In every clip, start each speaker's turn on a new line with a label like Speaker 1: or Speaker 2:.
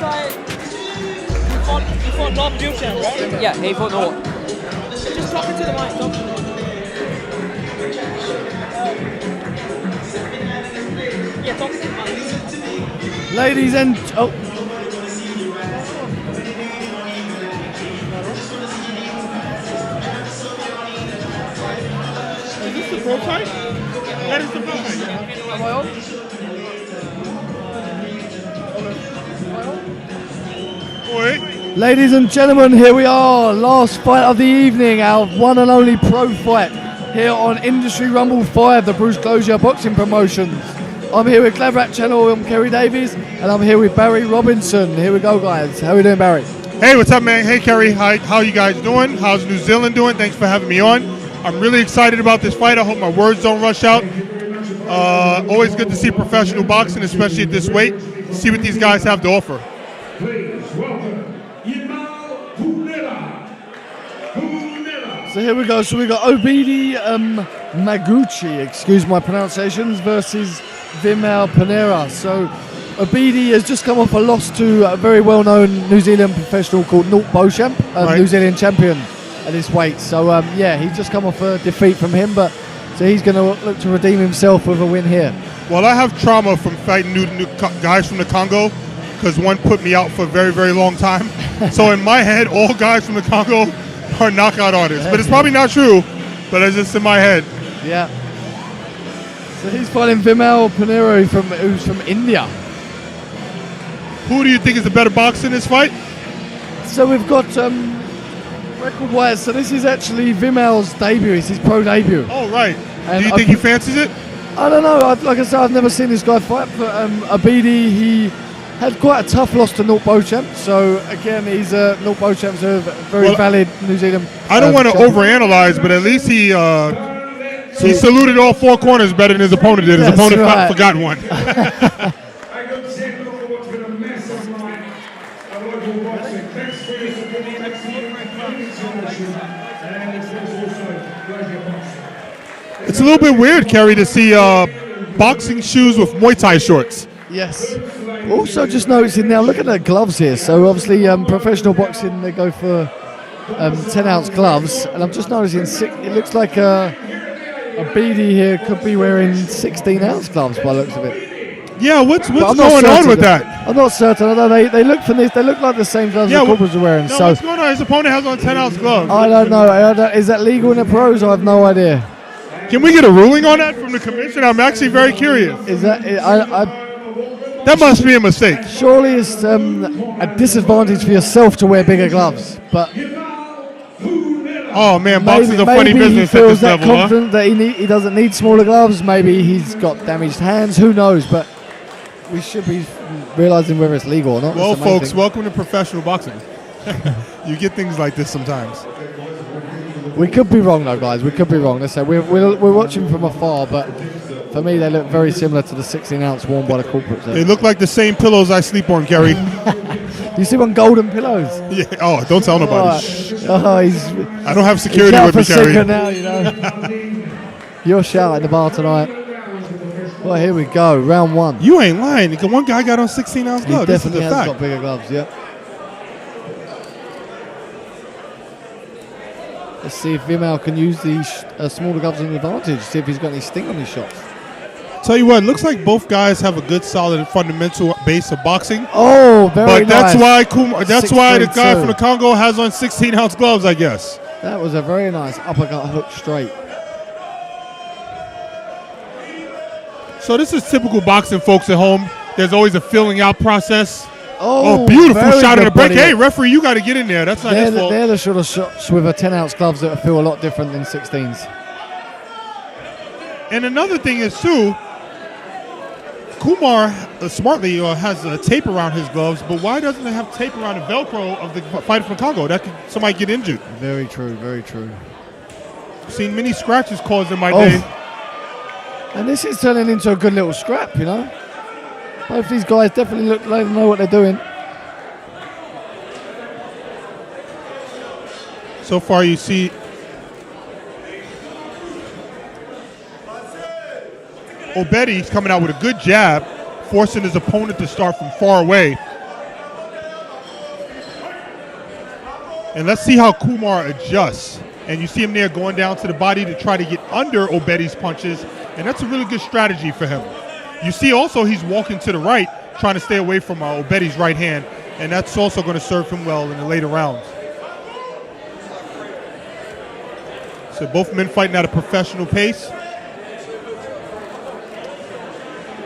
Speaker 1: fight, you fought North Future, right?
Speaker 2: Yeah, he fought North.
Speaker 1: Just talking to the mic. Talk to the mic. Yeah, talk to the mic.
Speaker 3: Ladies and
Speaker 4: Is this the pro fight? That is the pro fight. Yeah.
Speaker 2: Am I on?
Speaker 3: Ladies and gentlemen, here we are, last fight of the evening, our one and only pro fight here on Industry Rumble 5, the Bruce Glozier boxing promotions. I'm here with Clavrat Channel, I'm Kerry Davies, and I'm here with Barry Robinson. Here we go, guys. How are we doing, Barry?
Speaker 4: Hey, what's up, man? Hey, Kerry. How you guys doing? How's New Zealand doing? Thanks for having me on. I'm really excited about this fight. I hope my words don't rush out. Always good to see professional boxing, especially at this weight. See what these guys have to offer.
Speaker 5: Please welcome Vimal Punera.
Speaker 3: So here we go. So we got Obedi Maguch, excuse my pronunciations, versus Vimal Punera. So Obedi has just come off a loss to a very well-known New Zealand professional called Nort Beauchamp,
Speaker 4: Right.
Speaker 3: New Zealand champion at this weight. So yeah, he's just come off a defeat from him, but so he's going to look to redeem himself with a win here.
Speaker 4: Well, I have trauma from fighting new guys from the Congo because one put me out for a very, very long time. So in my head, all guys from the Congo are knockout artists. But it's probably not true, but it's just in my head.
Speaker 3: Yeah. So he's fighting Vimal Punera, who's from India.
Speaker 4: Who do you think is the better boxer in this fight?
Speaker 3: So we've got record-wise. So this is actually Vimal's debut. It's his pro debut.
Speaker 4: Oh, right.
Speaker 3: And
Speaker 4: Do you think he fancies it?
Speaker 3: I don't know. Like I said, I've never seen this guy fight. But Obedi, he had quite a tough loss to Nort Beauchamp. So again, he's Nort Beauchamp's a very valid New Zealand.
Speaker 4: I don't want to overanalyze, but at least he saluted all four corners better than his opponent did. His
Speaker 3: That's
Speaker 4: opponent
Speaker 3: right.
Speaker 4: forgot one.
Speaker 5: I don't say no for what's been a massive night of local boxing. Thanks for your support. Thanks for your promotion. And it's also pleasure boxing.
Speaker 4: It's a little bit weird, Kerry, to see boxing shoes with Muay Thai shorts.
Speaker 3: Yes. Also, just noticing now, look at the gloves here. So obviously, professional boxing, they go for 10-ounce gloves, and I'm just noticing it looks like Obedi here could be wearing 16-ounce gloves by the looks of it.
Speaker 4: Yeah, what's
Speaker 3: But I'm
Speaker 4: going
Speaker 3: not
Speaker 4: on
Speaker 3: certain.
Speaker 4: with that?
Speaker 3: I'm not certain. Although they look for this, they look like the same gloves
Speaker 4: Yeah,
Speaker 3: the corporals are wearing.
Speaker 4: No,
Speaker 3: So
Speaker 4: what's going on? His opponent has on 10-ounce gloves.
Speaker 3: I don't know. Is that legal in the pros? I have no idea.
Speaker 4: Can we get a ruling on that from the commission? I'm actually very curious.
Speaker 3: Is that?
Speaker 4: That must be a mistake.
Speaker 3: Surely it's a disadvantage for yourself to wear bigger gloves, but
Speaker 4: Oh man, boxing's a funny
Speaker 3: maybe
Speaker 4: business
Speaker 3: he
Speaker 4: at
Speaker 3: feels
Speaker 4: this
Speaker 3: that
Speaker 4: level, huh?
Speaker 3: confident that he doesn't need smaller gloves. Maybe he's got damaged hands. Who knows? But we should be realizing whether it's legal or not.
Speaker 4: Well,
Speaker 3: That's the main
Speaker 4: folks,
Speaker 3: thing.
Speaker 4: welcome to professional boxing. You get things like this sometimes.
Speaker 3: We could be wrong though, guys. We could be wrong. Let's say we're watching from afar, but for me they look very similar to the 16-ounce worn by the corporates.
Speaker 4: They look like the same pillows I sleep on, Kerry.
Speaker 3: You see on golden pillows.
Speaker 4: Yeah. Oh, don't tell nobody. Shh.
Speaker 3: Oh, he's
Speaker 4: I don't have security
Speaker 3: out
Speaker 4: with me,
Speaker 3: for secret
Speaker 4: Kerry.
Speaker 3: now, you know. You're shouting at the bar tonight. Well, here we go, round one.
Speaker 4: You ain't lying. One guy got on 16-ounce
Speaker 3: He
Speaker 4: gloves. This is
Speaker 3: definitely
Speaker 4: a
Speaker 3: has
Speaker 4: fact.
Speaker 3: got bigger gloves, yep. Let's see if Vimal can use these smaller gloves as an advantage. See if he's got any sting on his shots.
Speaker 4: Tell you what, looks like both guys have a good, solid, fundamental base of boxing.
Speaker 3: Oh, very
Speaker 4: But that's
Speaker 3: nice.
Speaker 4: that's why the guy
Speaker 3: 6'3"
Speaker 4: from the Congo has on 16-ounce gloves, I guess.
Speaker 3: That was a very nice uppercut hook straight.
Speaker 4: So this is typical boxing, folks at home. There's always a filling out process.
Speaker 3: Oh,
Speaker 4: beautiful
Speaker 3: very
Speaker 4: shot at
Speaker 3: good
Speaker 4: the break.
Speaker 3: body.
Speaker 4: Hey, referee, you got to get in there. That's not his fault.
Speaker 3: They're the sort of shots with a 10-ounce gloves that feel a lot different than 16s.
Speaker 4: And another thing is, too, Kumar smartly has tape around his gloves, but why doesn't it have tape around the Velcro of the fighter from Congo? That could somebody get injured.
Speaker 3: Very true, very true.
Speaker 4: Seen many scratches caused in my
Speaker 3: Oh.
Speaker 4: day.
Speaker 3: And this is turning into a good little scrap, you know. Both these guys definitely look like they know what they're doing.
Speaker 4: So far, you see Obedi's coming out with a good jab, forcing his opponent to start from far away. And let's see how Kumar adjusts. And you see him there going down to the body to try to get under Obedi's punches. And that's a really good strategy for him. You see also he's walking to the right, trying to stay away from Obedi's right hand. And that's also going to serve him well in the later rounds. So both men fighting at a professional pace.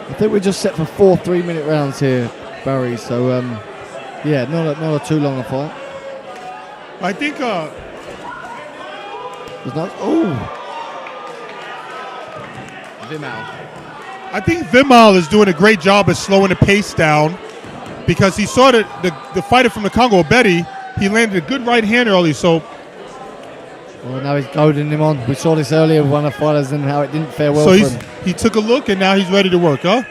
Speaker 3: I think we're just set for 4 3-minute rounds here, Barry. So, yeah, not a too long a fight.
Speaker 4: I think...
Speaker 3: It's not. Oh, Vimal.
Speaker 4: I think Vimal is doing a great job of slowing the pace down because he saw that the fighter from the Congo, Obedi, he landed a good right hand early. So,
Speaker 3: well, now he's goading him on. We saw this earlier with one of the fighters and how it didn't fare well
Speaker 4: so
Speaker 3: for him.
Speaker 4: He took a look and now he's ready to work, huh?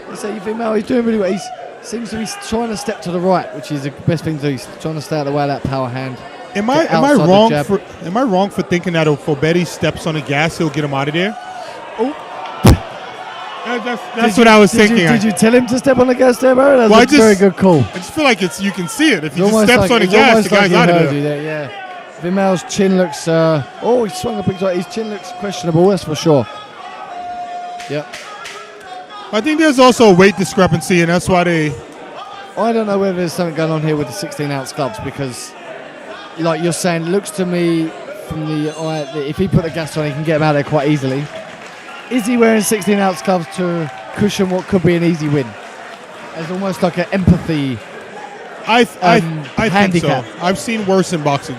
Speaker 3: You say Vimal, he's doing really well. He seems to be trying to step to the right, which is the best thing to do. He's trying to stay out of the way of that power hand.
Speaker 4: Am I wrong for thinking that if Obedi steps on the gas, he'll get him out of there?
Speaker 3: Oh.
Speaker 4: That's what I was thinking.
Speaker 3: Did you tell him to step on the gas there, Barry? That's
Speaker 4: well,
Speaker 3: a very good call.
Speaker 4: I just feel like you can see it. If he just steps on the gas, the guy's out of there.
Speaker 3: Yeah. Vimal's chin looks... he swung a big shot. His chin looks questionable, that's for sure. Yep.
Speaker 4: I think there's also a weight discrepancy, and that's why they...
Speaker 3: I don't know whether there's something going on here with the 16-ounce gloves because, like you're saying, it looks to me from the eye that if he put the gas on, he can get him out there quite easily. Is he wearing 16-ounce gloves to cushion what could be an easy win? As almost like an empathy
Speaker 4: I think so. I've seen worse in boxing.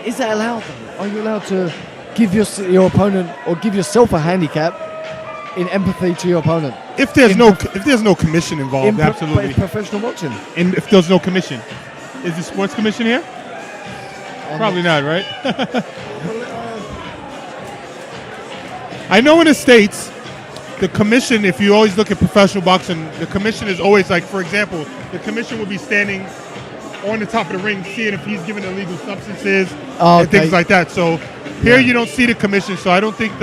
Speaker 3: Is that allowed, though? Are you allowed to give your opponent or give yourself a handicap in empathy to your opponent?
Speaker 4: If there's no commission involved, absolutely.
Speaker 3: But it's professional boxing.
Speaker 4: And if there's no commission, is the sports commission here? Probably not, right? I know in the States, the commission, if you always look at professional boxing, the commission is always like, for example, the commission would be standing on the top of the ring, seeing if he's given illegal substances and things like that. So here you don't see the commission, so I don't think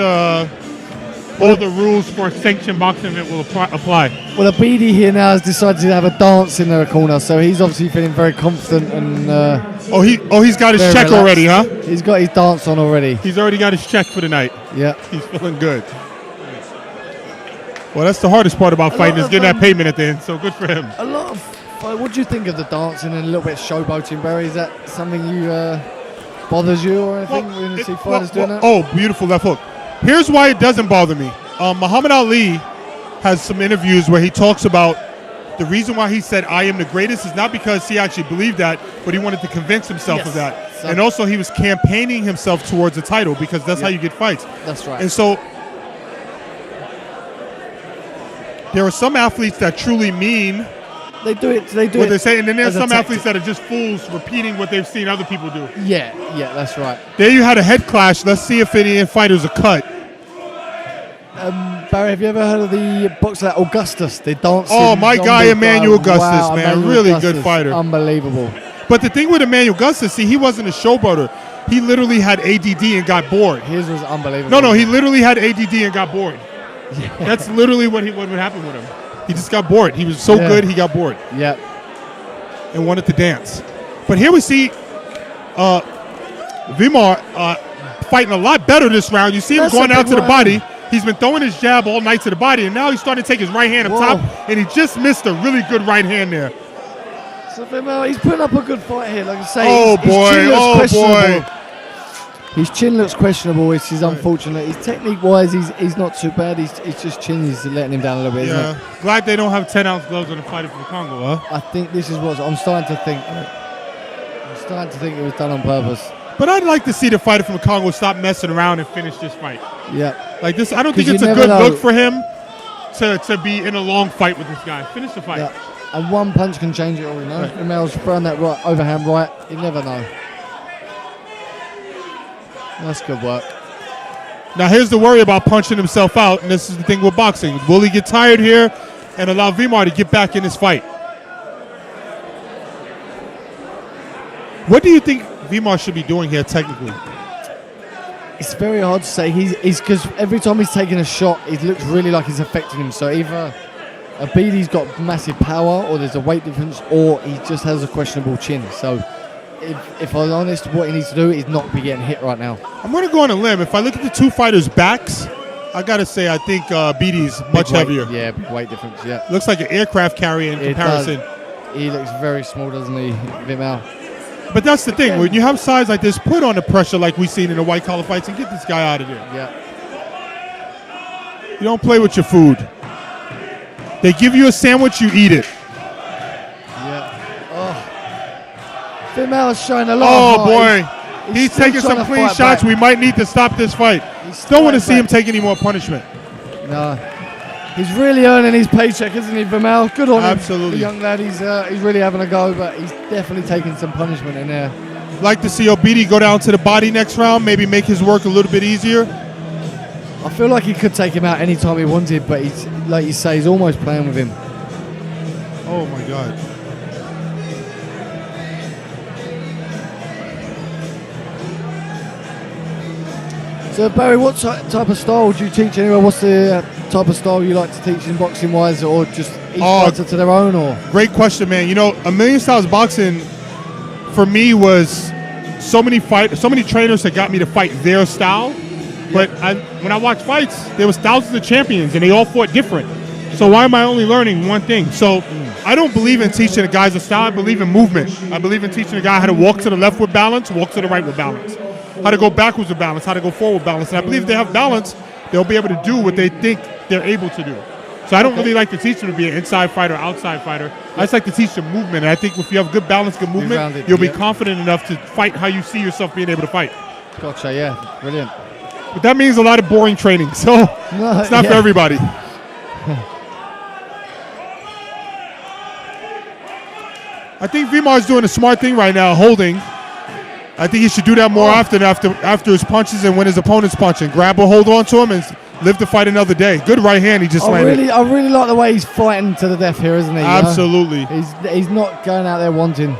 Speaker 4: all the rules for a sanctioned boxing event will apply.
Speaker 3: Well, Obedi here now has decided to have a dance in the corner, so he's obviously feeling very confident and.
Speaker 4: He's got his check
Speaker 3: relaxed.
Speaker 4: already, huh?
Speaker 3: He's got his dance on already.
Speaker 4: He's already got his check for the night.
Speaker 3: Yeah.
Speaker 4: He's feeling good. Well, that's the hardest part about fighting is getting that payment at the end. So good for him.
Speaker 3: A lot of. What do you think of the dancing and a little bit of showboating, Barry? Is that something you bothers you or anything when you see fighters doing that?
Speaker 4: Oh, beautiful left hook. Here's why it doesn't bother me. Muhammad Ali has some interviews where he talks about the reason why he said I am the greatest is not because he actually believed that, but he wanted to convince himself of that. So, and also he was campaigning himself towards a title because that's how you get fights.
Speaker 3: That's right.
Speaker 4: And so there are some athletes that truly mean
Speaker 3: they do it
Speaker 4: what they say, and then there's some athletes that are just fools repeating what they've seen other people do.
Speaker 3: Yeah, that's right.
Speaker 4: There you had a head clash. Let's see if any fighters are cut.
Speaker 3: Barry, have you ever heard of the boxer Augustus? They dance.
Speaker 4: Oh, my guy, Emmanuel Augustus,
Speaker 3: wow,
Speaker 4: man.
Speaker 3: Emmanuel
Speaker 4: really
Speaker 3: Augustus,
Speaker 4: good fighter.
Speaker 3: Unbelievable.
Speaker 4: But the thing with Emmanuel Augustus, see, he wasn't a showboater. He literally had ADD and got bored.
Speaker 3: His was unbelievable.
Speaker 4: No, he literally had ADD and got bored. Yeah. That's literally what would happen with him. He just got bored. He was so good, he got bored.
Speaker 3: Yeah.
Speaker 4: And wanted to dance. But here we see Vimal fighting a lot better this round. You see him going out to the body. He's been throwing his jab all night to the body, and now he's starting to take his right hand up top, and he just missed a really good right hand there.
Speaker 3: So Vimal, he's putting up a good fight here. Like I say, his chin looks questionable. His chin looks questionable, which is unfortunate. His technique-wise, he's not too bad. He's just chin is letting him down a little bit, isn't it?
Speaker 4: Glad they don't have 10-ounce gloves on the fighter from the Congo, huh?
Speaker 3: I think this is what I'm starting to think. It was done on purpose.
Speaker 4: But I'd like to see the fighter from the Congo stop messing around and finish this fight.
Speaker 3: Yeah.
Speaker 4: Like this, I don't think it's a good look for him to be in a long fight with this guy. Finish the fight.
Speaker 3: Yeah. And one punch can change it all, you know? Right. Vimal's throwing that right, overhand right. You never know. That's good work.
Speaker 4: Now here's the worry about punching himself out, and this is the thing with boxing. Will he get tired here and allow Vimal to get back in this fight? What do you think Vimal should be doing here technically?
Speaker 3: It's very hard to say. He's because every time he's taking a shot, it looks really like it's affecting him. So either Obedi's got massive power, or there's a weight difference, or he just has a questionable chin. So, if I'm honest, what he needs to do is not be getting hit right now.
Speaker 4: I'm going to go on a limb. If I look at the two fighters' backs, I got to say I think Obedi's much heavier.
Speaker 3: Yeah, big weight difference, yeah.
Speaker 4: Looks like an aircraft carrier in comparison.
Speaker 3: He looks very small, doesn't he, Vimal?
Speaker 4: But that's the thing. When you have size like this, put on the pressure like we've seen in the white collar fights and get this guy out of there.
Speaker 3: Yeah.
Speaker 4: You don't play with your food. They give you a sandwich, you eat it.
Speaker 3: Yeah. Oh. Vimal's showing a lot
Speaker 4: Oh,
Speaker 3: of
Speaker 4: boy.
Speaker 3: heart.
Speaker 4: He's
Speaker 3: still
Speaker 4: taking
Speaker 3: trying
Speaker 4: some
Speaker 3: to
Speaker 4: clean
Speaker 3: fight
Speaker 4: shots.
Speaker 3: back.
Speaker 4: We might need to stop this fight.
Speaker 3: He's
Speaker 4: Don't want to see
Speaker 3: fighting
Speaker 4: him
Speaker 3: back.
Speaker 4: take any more punishment.
Speaker 3: No. He's really earning his paycheck, isn't he, Vimal? Good on him.
Speaker 4: Absolutely.
Speaker 3: The young lad, he's really having a go, but he's definitely taking some punishment in there.
Speaker 4: Like to see Obedi go down to the body next round, maybe make his work a little bit easier.
Speaker 3: I feel like he could take him out anytime he wanted, but he's, like you say, he's almost playing with him.
Speaker 4: Oh, my God.
Speaker 3: So, Barry, what type of style do you teach anyway? What's the type of style you like to teach in boxing-wise, or just each fighter to their own? Or
Speaker 4: Great question, man. You know, A Million Styles Boxing, for me, was so many trainers that got me to fight their style. But when I watch fights, there was thousands of champions, and they all fought different. So why am I only learning one thing? So I don't believe in teaching the guys a style. I believe in movement. I believe in teaching a guy how to walk to the left with balance, walk to the right with balance, how to go backwards with balance, how to go forward with balance. And I believe if they have balance, they'll be able to do what they think they're able to do. So I don't really like to teach them to be an inside fighter, outside fighter. I just like to teach them movement. And I think if you have good balance, good movement,
Speaker 3: rounded,
Speaker 4: you'll be confident enough to fight how you see yourself being able to fight.
Speaker 3: Gotcha, yeah, brilliant.
Speaker 4: But that means a lot of boring training, so it's not for everybody. I think Vimar's doing a smart thing right now, holding. I think he should do that more often after his punches and when his opponent's punching. Grab or hold on to him and live to fight another day. Good right hand he just landed.
Speaker 3: I really like the way he's fighting to the death here, isn't he?
Speaker 4: Absolutely.
Speaker 3: He's not going out there wanting.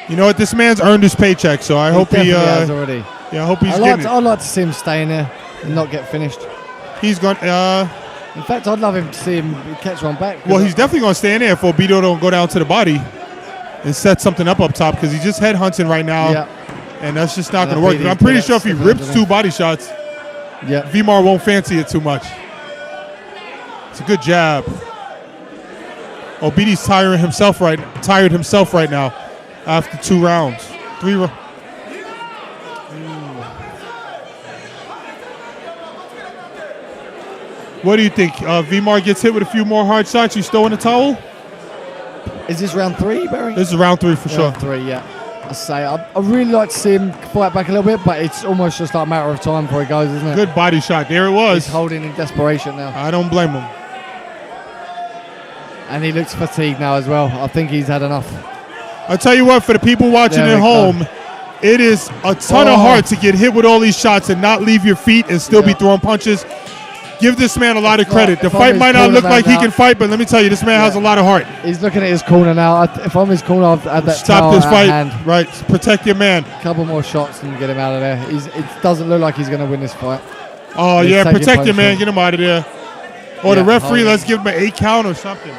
Speaker 4: You know what? This man's earned his paycheck, so I hope he
Speaker 3: has already.
Speaker 4: Yeah, I hope he's getting it.
Speaker 3: I'd like to see him stay in there and not get finished.
Speaker 4: He's going.
Speaker 3: In fact, I'd love him to see him catch one back.
Speaker 4: Well, he's definitely going to stay in there if Obedi don't go down to the body and set something up top, because he's just head hunting right now.
Speaker 3: Yeah.
Speaker 4: And that's just not going to work. But I'm pretty sure if he rips two body shots, Vimal won't fancy it too much. It's a good jab. Obedi's tired himself right now after 2 rounds. 3 rounds. What do you think? Vimal gets hit with a few more hard shots. You still in the towel?
Speaker 3: Is this round 3, Barry?
Speaker 4: This is round 3 for sure.
Speaker 3: Round 3, yeah. I really like to see him fight back a little bit, but it's almost just like a matter of time before he goes, isn't it?
Speaker 4: Good body shot. There it was.
Speaker 3: He's holding in desperation now.
Speaker 4: I don't blame him.
Speaker 3: And he looks fatigued now as well. I think he's had enough.
Speaker 4: I'll tell you what, for the people watching at home, it is a ton of heart to get hit with all these shots and not leave your feet and still be throwing punches. Give this man a lot of credit. The fight might not look like he can fight, but let me tell you, this man has a lot of heart.
Speaker 3: He's looking at his corner now. If I'm his corner, I'd have that
Speaker 4: stop this fight.
Speaker 3: Hand.
Speaker 4: Right, protect your man.
Speaker 3: A couple more shots and get him out of there. It doesn't look like he's going to win this fight.
Speaker 4: Oh, yeah, protect your man. Get him out of there. Or the referee, let's give him an 8 count or something.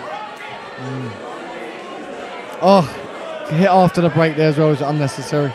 Speaker 3: Oh, hit after the break there as well was unnecessary.